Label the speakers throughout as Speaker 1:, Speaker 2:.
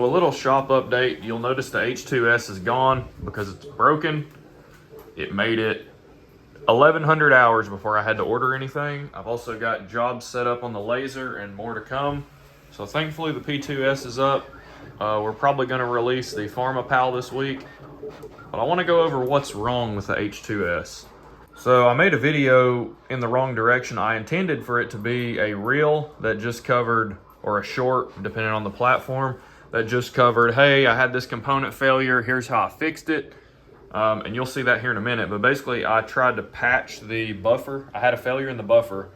Speaker 1: A little shop update. You'll notice the H2S is gone because it's broken. It made it 1,100 hours before I had to order anything. I've also got jobs set up on the laser and more to come. So thankfully the P2S is up. We're probably going to release the PharmaPal this week. But I want to go over what's wrong with the H2S. So I made a video in the wrong direction. I intended for it to be a reel that just covered, or a short, depending on the platform, that just covered, hey, I had this component failure, here's how I fixed it. And you'll see that here in a minute. But basically, I tried to patch the buffer. I had a failure in the buffer,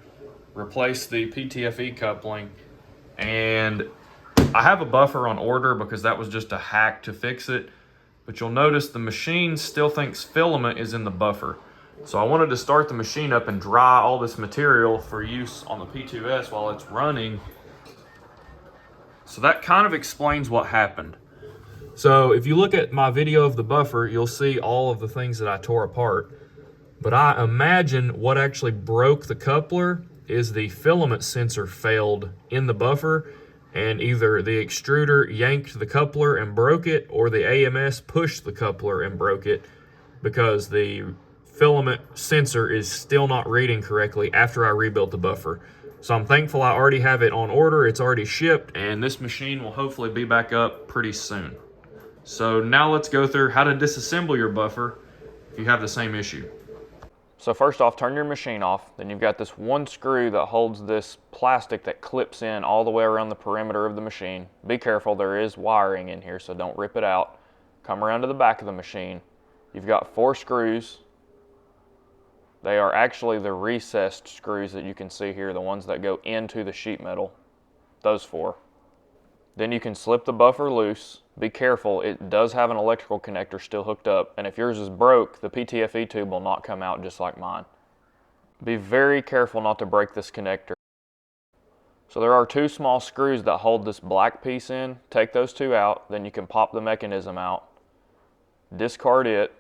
Speaker 1: replace the PTFE coupling, and I have a buffer on order because that was just a hack to fix it. But you'll notice the machine still thinks filament is in the buffer. So I wanted to start the machine up and dry all this material for use on the P2S while it's running. So that kind of explains what happened. So if you look at my video of the buffer, you'll see all of the things that I tore apart. But I imagine what actually broke the coupler is the filament sensor failed in the buffer, and either the extruder yanked the coupler and broke it, or the AMS pushed the coupler and broke it, because the filament sensor is still not reading correctly after I rebuilt the buffer. So I'm thankful I already have it on order, it's already shipped, and this machine will hopefully be back up pretty soon. So now let's go through how to disassemble your buffer if you have the same issue. So first off, turn your machine off. Then you've got this one screw that holds this plastic that clips in all the way around the perimeter of the machine. Be careful, there is wiring in here, so don't rip it out. Come around to the back of the machine. You've got 4 screws. They are actually the recessed screws that you can see here, the ones that go into the sheet metal. Those 4. Then you can slip the buffer loose. Be careful, it does have an electrical connector still hooked up, and if yours is broke, the PTFE tube will not come out just like mine. Be very careful not to break this connector. So there are 2 small screws that hold this black piece in. Take those 2 out, then you can pop the mechanism out. Discard it.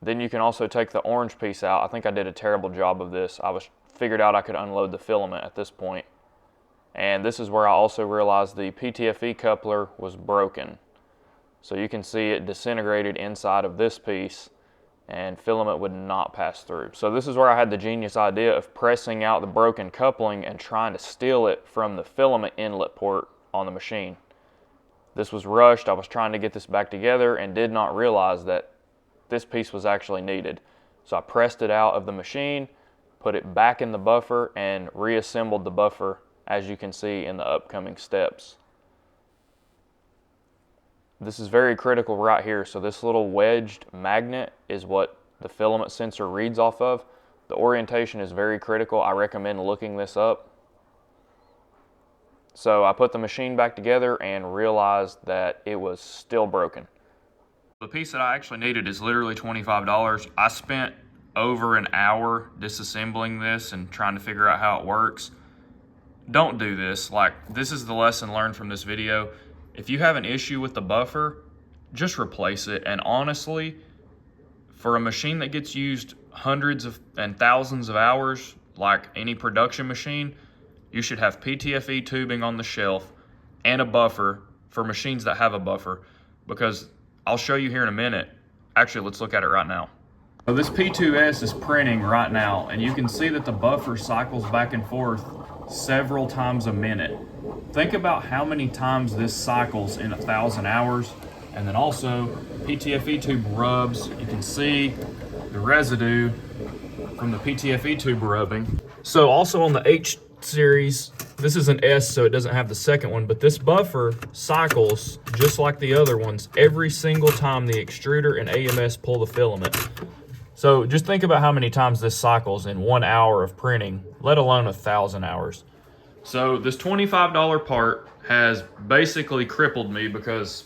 Speaker 1: Then you can also take the orange piece out. I think I did a terrible job of this. I figured out I could unload the filament at this point. And this is where I also realized the PTFE coupler was broken. So you can see it disintegrated inside of this piece, and filament would not pass through. So this is where I had the genius idea of pressing out the broken coupling and trying to steal it from the filament inlet port on the machine. This was rushed. I was trying to get this back together and did not realize that this piece was actually needed. So I pressed it out of the machine, put it back in the buffer, and reassembled the buffer, as you can see in the upcoming steps. This is very critical right here. So this little wedged magnet is what the filament sensor reads off of. The orientation is very critical. I recommend looking this up. So I put the machine back together and realized that it was still broken. The piece that I actually needed is literally $25. I spent over an hour disassembling this and trying to figure out how it works. Don't do this. Like, this is the lesson learned from this video. If you have an issue with the buffer, just replace it. And honestly, for a machine that gets used hundreds and thousands of hours, like any production machine, you should have PTFE tubing on the shelf and a buffer for machines that have a buffer, because I'll show you here in a minute. Actually, let's look at it right now. So this P2S is printing right now, and you can see that the buffer cycles back and forth several times a minute. Think about how many times this cycles in 1,000 hours. And then also, PTFE tube rubs. You can see the residue from the PTFE tube rubbing. So also on the H series, this is an S, so it doesn't have the second one, but this buffer cycles just like the other ones every single time the extruder and AMS pull the filament. So just think about how many times this cycles in 1 hour of printing, let alone 1,000 hours. So this $25 part has basically crippled me, because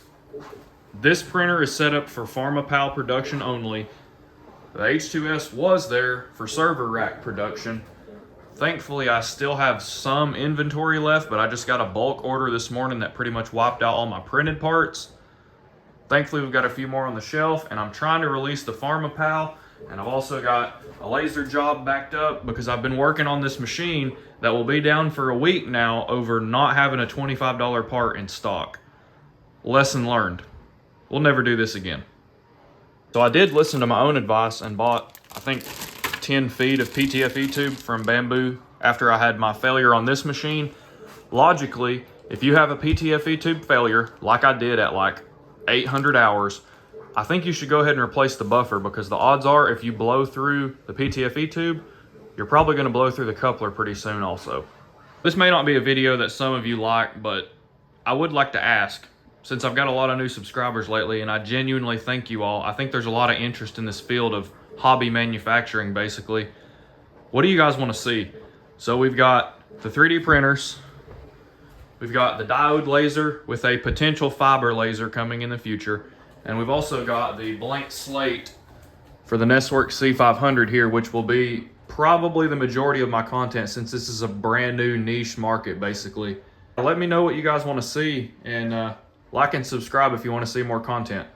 Speaker 1: this printer is set up for PharmaPal production only. The H2S was there for server rack production. Thankfully, I still have some inventory left, but I just got a bulk order this morning that pretty much wiped out all my printed parts. Thankfully, we've got a few more on the shelf, and I'm trying to release the PharmaPal. And I've also got a laser job backed up because I've been working on this machine that will be down for a week now over not having a $25 part in stock. Lesson learned. We'll never do this again. So I did listen to my own advice and bought, I think, 10 feet of PTFE tube from Bambu after I had my failure on this machine. Logically, if you have a PTFE tube failure, like I did at like 800 hours, I think you should go ahead and replace the buffer, because the odds are if you blow through the PTFE tube, you're probably going to blow through the coupler pretty soon also. This may not be a video that some of you like, but I would like to ask, since I've got a lot of new subscribers lately, and I genuinely thank you all. I think there's a lot of interest in this field of hobby manufacturing, basically. What do you guys want to see? So we've got the 3D printers. We've got the diode laser with a potential fiber laser coming in the future. And we've also got the blank slate for the Nestwork C500 here, which will be probably the majority of my content since this is a brand new niche market, basically. Let me know what you guys want to see, and like and subscribe if you want to see more content.